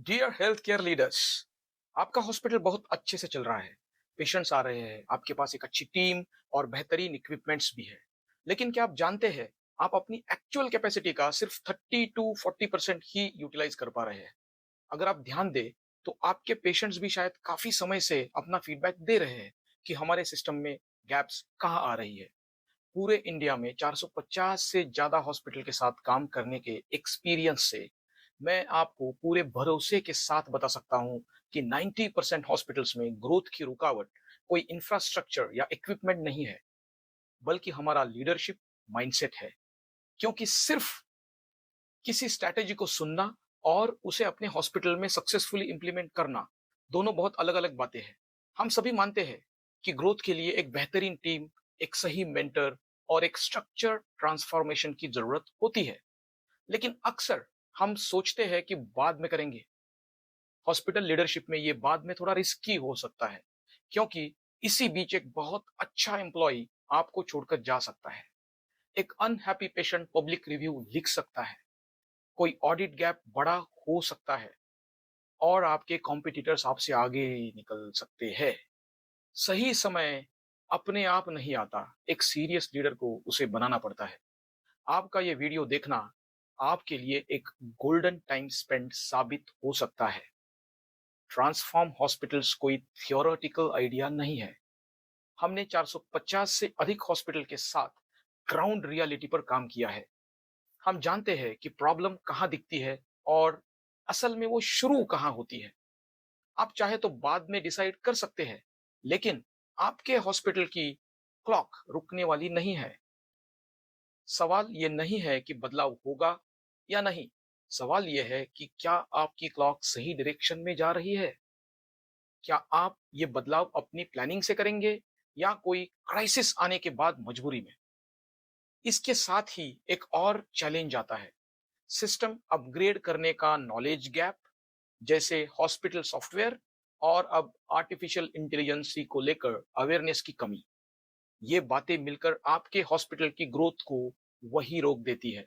Dear health care leaders, आपका hospital बहुत अच्छे से चल रहा है। पेशेंट्स आ रहे हैं, आपके पास एक अच्छी टीम और बेहतरीन इक्विपमेंट्स भी है। लेकिन क्या आप जानते हैं, आप अपनी एक्चुअल कैपेसिटी का सिर्फ 30 to 40% ही यूटिलाइज कर पा रहे हैं। अगर आप ध्यान दें, तो आपके पेशेंट्स भी शायद काफी समय से अपना फीडबैक दे रहे हैं कि हमारे सिस्टम में गैप्स कहाँ आ रही है। पूरे इंडिया में 450 से ज्यादा हॉस्पिटल के साथ काम करने के एक्सपीरियंस से मैं आपको पूरे भरोसे के साथ बता सकता हूं कि 90% हॉस्पिटल्स में ग्रोथ की रुकावट कोई इंफ्रास्ट्रक्चर या इक्विपमेंट नहीं है, बल्कि हमारा लीडरशिप माइंडसेट है। क्योंकि सिर्फ किसी स्ट्रैटेजी को सुनना और उसे अपने हॉस्पिटल में सक्सेसफुली इंप्लीमेंट करना, दोनों बहुत अलग अलग बातें हैं। हम सभी मानते हैं कि ग्रोथ के लिए एक बेहतरीन टीम, एक सही मेंटर और एक स्ट्रक्चर ट्रांसफॉर्मेशन की जरूरत होती है। लेकिन अक्सर हम सोचते हैं कि बाद में करेंगे। हॉस्पिटल लीडरशिप में ये बाद में थोड़ा रिस्की हो सकता है, क्योंकि इसी बीच एक बहुत अच्छा एम्प्लॉय आपको छोड़कर जा सकता है। एक अनहैप्पी पेशेंट पब्लिक रिव्यू लिख सकता है, कोई ऑडिट गैप बड़ा हो सकता है और आपके कॉम्पिटिटर्स आपसे आगे निकल सकते हैं। सही समय अपने आप नहीं आता, एक सीरियस लीडर को उसे बनाना पड़ता है। आपका ये वीडियो देखना आपके लिए एक गोल्डन टाइम स्पेंड साबित हो सकता है। ट्रांसफॉर्म हॉस्पिटल्स कोई थियोरेटिकल आइडिया नहीं है। हमने 450 से अधिक हॉस्पिटल के साथ ग्राउंड रियलिटी पर काम किया है। हम जानते हैं कि प्रॉब्लम कहाँ दिखती है और असल में वो शुरू कहाँ होती है। आप चाहे तो बाद में डिसाइड कर सकते हैं, लेकिन आपके हॉस्पिटल की क्लॉक रुकने वाली नहीं है। सवाल ये नहीं है कि बदलाव होगा या नहीं। सवाल यह है कि क्या आपकी क्लॉक सही डायरेक्शन में जा रही है। क्या आप ये बदलाव अपनी प्लानिंग से करेंगे या कोई क्राइसिस आने के बाद मजबूरी में। इसके साथ ही एक और चैलेंज आता है, सिस्टम अपग्रेड करने का नॉलेज गैप, जैसे हॉस्पिटल सॉफ्टवेयर और अब आर्टिफिशियल इंटेलिजेंस को लेकर अवेयरनेस की कमी। ये बातें मिलकर आपके हॉस्पिटल की ग्रोथ को वही रोक देती है।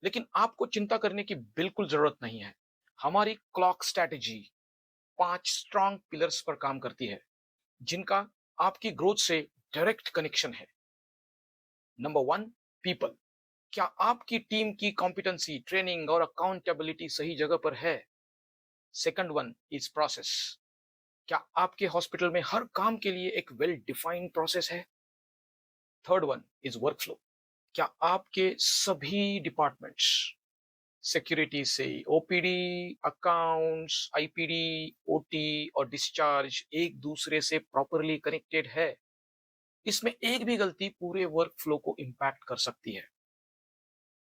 लेकिन आपको चिंता करने की बिल्कुल जरूरत नहीं है। हमारी क्लॉक स्ट्रैटेजी 5 स्ट्रॉन्ग पिलर्स पर काम करती है, जिनका आपकी ग्रोथ से डायरेक्ट कनेक्शन है। Number 1, people. क्या आपकी टीम की कॉम्पिटेंसी, ट्रेनिंग और अकाउंटेबिलिटी सही जगह पर है। Second one is process. क्या आपके हॉस्पिटल में हर काम के लिए एक वेल डिफाइंड प्रोसेस है। Third one is workflow. क्या आपके सभी डिपार्टमेंट्स, सिक्योरिटी से ओपीडी, अकाउंट्स, आईपीडी, ओटी और डिस्चार्ज एक दूसरे से प्रॉपरली कनेक्टेड है। इसमें एक भी गलती पूरे वर्क फ्लो को इंपैक्ट कर सकती है।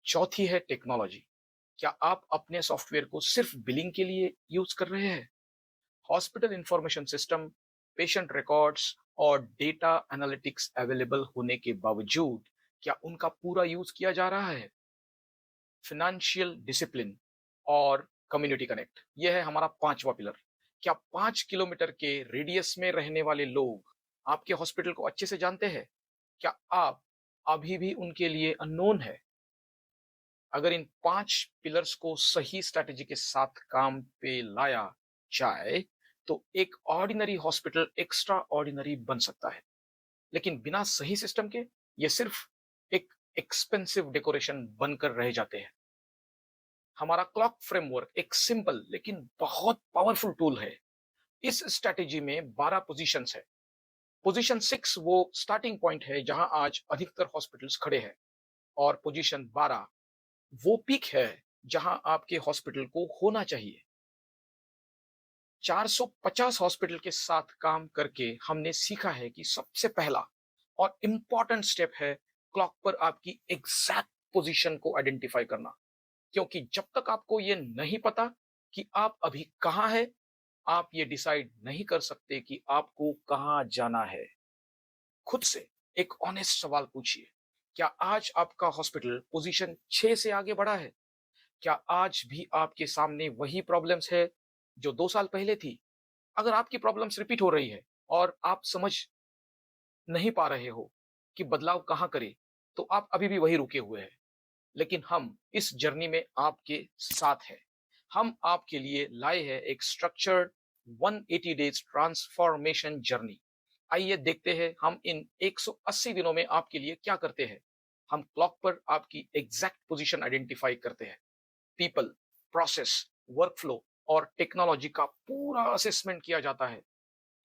चौथी है टेक्नोलॉजी। क्या आप अपने सॉफ्टवेयर को सिर्फ बिलिंग के लिए यूज कर रहे हैं। Hospital information system, patient records और डेटा एनालिटिक्स अवेलेबल होने के बावजूद क्या उनका पूरा यूज किया जा रहा है। फिनेंशियल डिसिप्लिन और कम्युनिटी कनेक्ट, यह है हमारा पांचवा पिलर। क्या 5 किलोमीटर के रेडियस में रहने वाले लोग आपके हॉस्पिटल को अच्छे से जानते हैं। क्या आप अभी भी उनके लिए अननोन है। अगर इन 5 पिलर्स को सही स्ट्रैटेजी के साथ काम पे लाया जाए, तो एक ऑर्डिनरी हॉस्पिटल एक्स्ट्रा ऑर्डिनरी बन सकता है। लेकिन बिना सही सिस्टम के ये सिर्फ एक एक्सपेंसिव डेकोरेशन बनकर रह जाते हैं। हमारा क्लॉक फ्रेमवर्क एक सिंपल लेकिन बहुत पावरफुल टूल है। इस स्ट्रैटेजी में 12 पोजीशंस है। पोजीशन 6 वो स्टार्टिंग पॉइंट है जहां आज अधिकतर हॉस्पिटल्स खड़े हैं, और पोजीशन 12 वो पीक है जहां आपके हॉस्पिटल को होना चाहिए। 450 हॉस्पिटल के साथ काम करके हमने सीखा है कि सबसे पहला और इंपॉर्टेंट स्टेप है क्लॉक पर आपकी एग्जैक्ट पोजीशन को आइडेंटिफाई करना। क्योंकि जब तक आपको ये नहीं पता कि आप अभी कहां है, आप ये डिसाइड नहीं कर सकते कि आपको कहां जाना है। खुद से एक ऑनेस्ट सवाल पूछिए, क्या आज आपका हॉस्पिटल पोजीशन 6 से आगे बढ़ा है। क्या आज भी आपके सामने वही प्रॉब्लम्स है जो 2 साल पहले थी। अगर आपकी प्रॉब्लम्स रिपीट हो रही है और आप समझ नहीं पा रहे हो कि बदलाव कहां करे, तो आप अभी भी वही रुके हुए हैं। लेकिन हम इस जर्नी में आपके साथ हैं। हम आपके लिए लाए हैं एक स्ट्रक्चर्ड 180 डेज ट्रांसफॉर्मेशन जर्नी। आइए देखते हैं हम इन 180 दिनों में आपके लिए क्या करते हैं। हम क्लॉक पर आपकी एग्जैक्ट पोजीशन आइडेंटिफाई करते हैं, पीपल, प्रोसेस, वर्कफ्लो और टेक्नोलॉजी का पूरा असेसमेंट किया जाता है।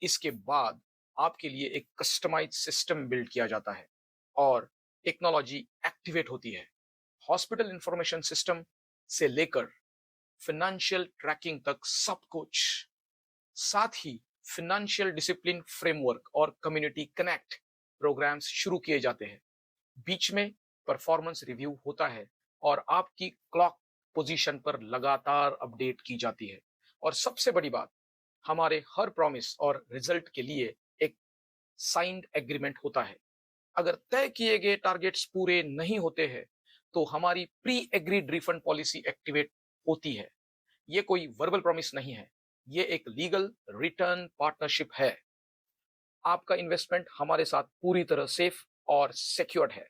इसके बाद आपके लिए एक कस्टमाइज सिस्टम बिल्ड किया जाता है और टेक्नोलॉजी एक्टिवेट होती है। हॉस्पिटल इंफॉर्मेशन सिस्टम से लेकर फाइनेंशियल ट्रैकिंग तक सब कुछ। साथ ही फाइनेंशियल डिसिप्लिन फ्रेमवर्क और कम्युनिटी कनेक्ट प्रोग्राम्स शुरू किए जाते हैं। बीच में परफॉर्मेंस रिव्यू होता है और आपकी क्लॉक पोजीशन पर लगातार अपडेट की जाती है। और सबसे बड़ी बात, हमारे हर प्रॉमिस और रिजल्ट के लिए एक साइंड एग्रीमेंट होता है। अगर तय किए गए टारगेट्स पूरे नहीं होते हैं तो हमारी pre agreed refund policy activate होती है। ये कोई वर्बल प्रॉमिस नहीं है, ये एक लीगल रिटर्न पार्टनरशिप है। आपका इन्वेस्टमेंट हमारे साथ पूरी तरह सेफ और सिक्योर्ड है।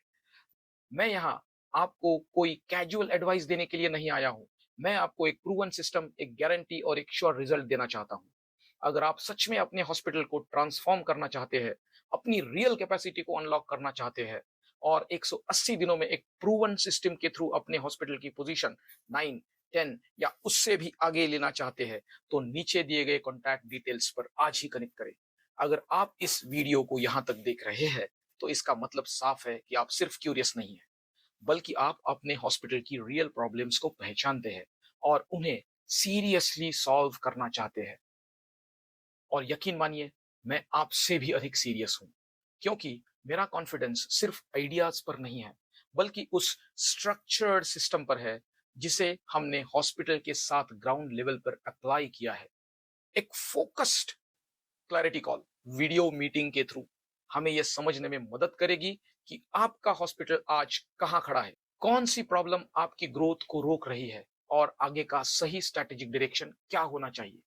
मैं यहाँ आपको कोई कैजुअल एडवाइस देने के लिए नहीं आया हूँ। मैं आपको एक प्रूवन सिस्टम, एक गारंटी और एक श्योर रिजल्ट देना चाहता हूँ। अगर आप सच में अपने हॉस्पिटल को ट्रांसफॉर्म करना चाहते हैं, अपनी रियल कैपेसिटी को अनलॉक करना चाहते हैं और 180 दिनों में एक प्रूवन सिस्टम के थ्रू अपने हॉस्पिटल की पोजीशन 9, 10 या उससे भी आगे लेना चाहते हैं, तो नीचे दिए गए कॉन्टैक्ट डिटेल्स पर आज ही कनेक्ट करें। अगर आप इस वीडियो को यहाँ तक देख रहे हैं, तो इसका मतलब साफ है कि आप सिर्फ क्यूरियस नहीं है, बल्कि आप अपने हॉस्पिटल की रियल प्रॉब्लम्स को पहचानते हैं और उन्हें सीरियसली सॉल्व करना चाहते हैं। और यकीन मानिए, मैं आपसे भी अधिक सीरियस हूं, क्योंकि मेरा कॉन्फिडेंस सिर्फ आइडियाज पर नहीं है, बल्कि उस स्ट्रक्चर्ड सिस्टम पर है जिसे हमने हॉस्पिटल के साथ ग्राउंड लेवल पर अप्लाई किया है। एक focused clarity call video meeting के थ्रू हमें यह समझने में मदद करेगी कि आपका हॉस्पिटल आज कहां खड़ा है, कौन सी प्रॉब्लम आपकी ग्रोथ को रोक रही है और आगे का सही स्ट्रैटेजिक डायरेक्शन क्या होना चाहिए।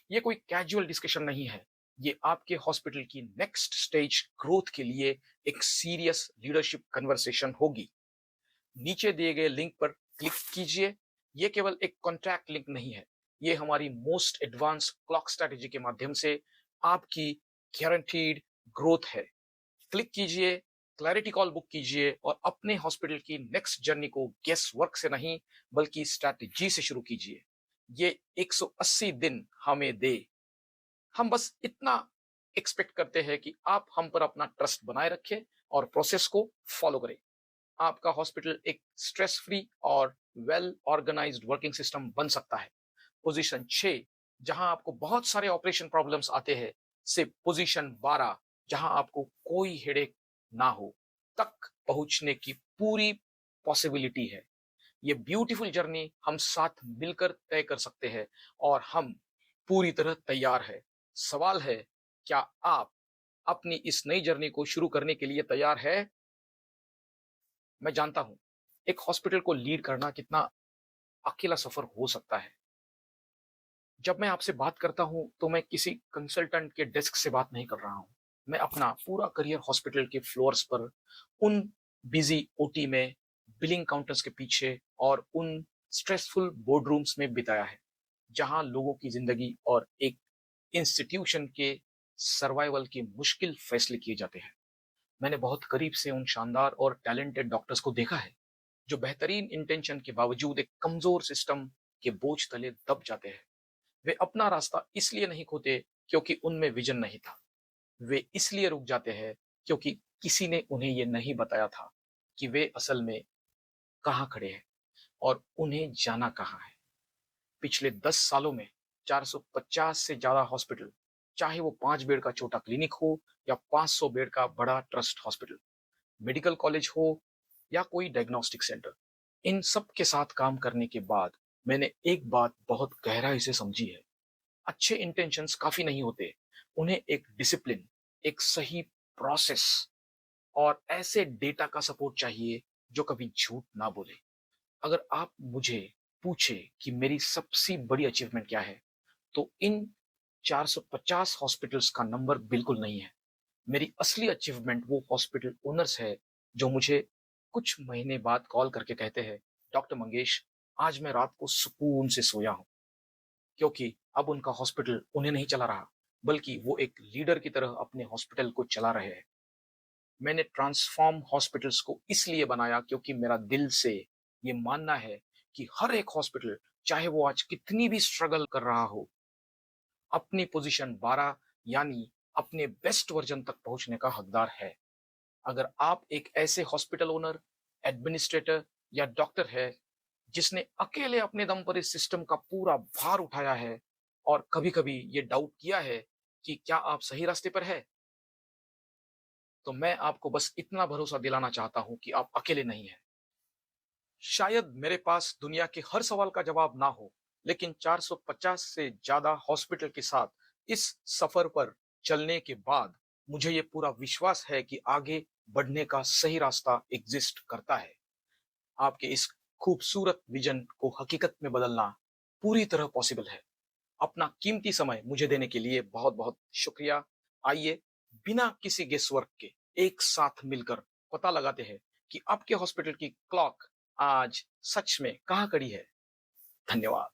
ये कोई कैजुअल डिस्कशन नहीं है, ये आपके हॉस्पिटल की नेक्स्ट स्टेज ग्रोथ के लिए एक सीरियस लीडरशिप कन्वर्सेशन होगी। नीचे दिए गए लिंक पर क्लिक कीजिए। ये केवल एक कॉन्ट्रैक्ट लिंक नहीं है, ये हमारी मोस्ट एडवांस क्लॉक स्ट्रैटेजी के माध्यम से आपकी गारंटीड ग्रोथ है। क्लिक कीजिए, क्लैरिटी कॉल बुक कीजिए और अपने हॉस्पिटल की नेक्स्ट जर्नी को गेस वर्क से नहीं, बल्कि स्ट्रैटेजी से शुरू कीजिए। ये 180 दिन हमें दे। हम बस इतना एक्सपेक्ट करते हैं कि आप हम पर अपना ट्रस्ट बनाए रखें और प्रोसेस को फॉलो करें। आपका हॉस्पिटल एक स्ट्रेस फ्री और वेल ऑर्गेनाइज्ड वर्किंग सिस्टम बन सकता है। पोजीशन 6, जहां आपको बहुत सारे ऑपरेशन प्रॉब्लम्स आते हैं, से पोजीशन 12, जहां आपको कोई हेडेक ना हो, तक पहुंचने की पूरी पॉसिबिलिटी है। ये ब्यूटीफुल जर्नी हम साथ मिलकर तय कर सकते हैं और हम पूरी तरह तैयार है। सवाल है, क्या आप अपनी इस नई जर्नी को शुरू करने के लिए तैयार है? मैं जानता हूं, एक हॉस्पिटल को लीड करना कितना अकेला सफर हो सकता है। जब मैं आपसे बात करता हूं तो मैं किसी कंसल्टेंट के डेस्क से बात नहीं कर रहा हूं। मैं अपना पूरा करियर हॉस्पिटल के फ्लोर्स पर, उन बिजी ओटी में, बिलिंग काउंटर्स के पीछे और उन स्ट्रेसफुल बोर्डरूम्स में बिताया है, जहां लोगों की जिंदगी और एक इंस्टीट्यूशन के सर्वाइवल के मुश्किल फैसले किए जाते हैं। मैंने बहुत करीब से उन शानदार और टैलेंटेड डॉक्टर्स को देखा है, जो बेहतरीन इंटेंशन के बावजूद एक कमजोर सिस्टम के बोझ तले दब जाते हैं। वे अपना रास्ता इसलिए नहीं खोते क्योंकि उनमें विजन नहीं था। वे इसलिए रुक जाते हैं क्योंकि किसी ने उन्हें यह नहीं बताया था कि वे असल में कहाँ खड़े हैं और उन्हें जाना कहाँ है। पिछले 10 सालों में 450 से ज्यादा हॉस्पिटल, चाहे वो 5 बेड का छोटा क्लिनिक हो या 500 बेड का बड़ा ट्रस्ट हॉस्पिटल, मेडिकल कॉलेज हो या कोई डायग्नोस्टिक सेंटर, इन सब के साथ काम करने के बाद मैंने एक बात बहुत गहराई से समझी है। अच्छे इंटेंशंस काफी नहीं होते, उन्हें एक डिसिप्लिन, एक सही प्रोसेस और ऐसे डेटा का सपोर्ट चाहिए जो कभी झूठ ना बोले। अगर आप मुझे पूछे कि मेरी सबसे बड़ी अचीवमेंट क्या है, तो इन 450 हॉस्पिटल्स का नंबर बिल्कुल नहीं है। मेरी असली अचीवमेंट वो हॉस्पिटल ओनर्स है जो मुझे कुछ महीने बाद कॉल करके कहते हैं, डॉक्टर मंगेश, आज मैं रात को सुकून से सोया हूं। क्योंकि अब उनका हॉस्पिटल उन्हें नहीं चला रहा, बल्कि वो एक लीडर की तरह अपने हॉस्पिटल को चला रहे हैं। मैंने ट्रांसफॉर्म हॉस्पिटल्स को इसलिए बनाया क्योंकि मेरा दिल से ये मानना है कि हर एक हॉस्पिटल, चाहे वो आज कितनी भी स्ट्रगल कर रहा हो, अपनी पोजीशन 12 यानी अपने बेस्ट वर्जन तक पहुंचने का हकदार है। अगर आप एक ऐसे हॉस्पिटल ओनर, एडमिनिस्ट्रेटर या डॉक्टर है जिसने अकेले अपने दम पर इस सिस्टम का पूरा भार उठाया है और कभी-कभी ये डाउट किया है कि क्या आप सही रास्ते पर है, तो मैं आपको बस इतना भरोसा दिलाना चाहता हूं कि आप अकेले नहीं हैं। शायद मेरे पास दुनिया के हर सवाल का जवाब ना हो, लेकिन 450 से ज्यादा हॉस्पिटल के साथ इस सफर पर चलने के बाद मुझे ये पूरा विश्वास है कि आगे बढ़ने का सही रास्ता एग्जिस्ट करता है। आपके इस खूबसूरत विजन को हकीकत में बदलना पूरी तरह पॉसिबल है। अपना कीमती समय मुझे देने के लिए बहुत-बहुत शुक्रिया। आइए, बिना किसी गेसवर्क के एक साथ मिलकर पता लगाते हैं कि आपके हॉस्पिटल की क्लॉक आज सच में कहाँ खड़ी है। धन्यवाद।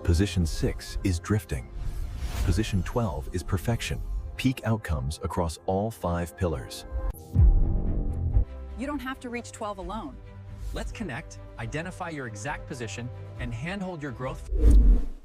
Position 6 is drifting. Position 12 is perfection. Peak outcomes across all 5 pillars. You don't have to reach 12 alone. Let's connect, identify your exact position, and handhold your growth.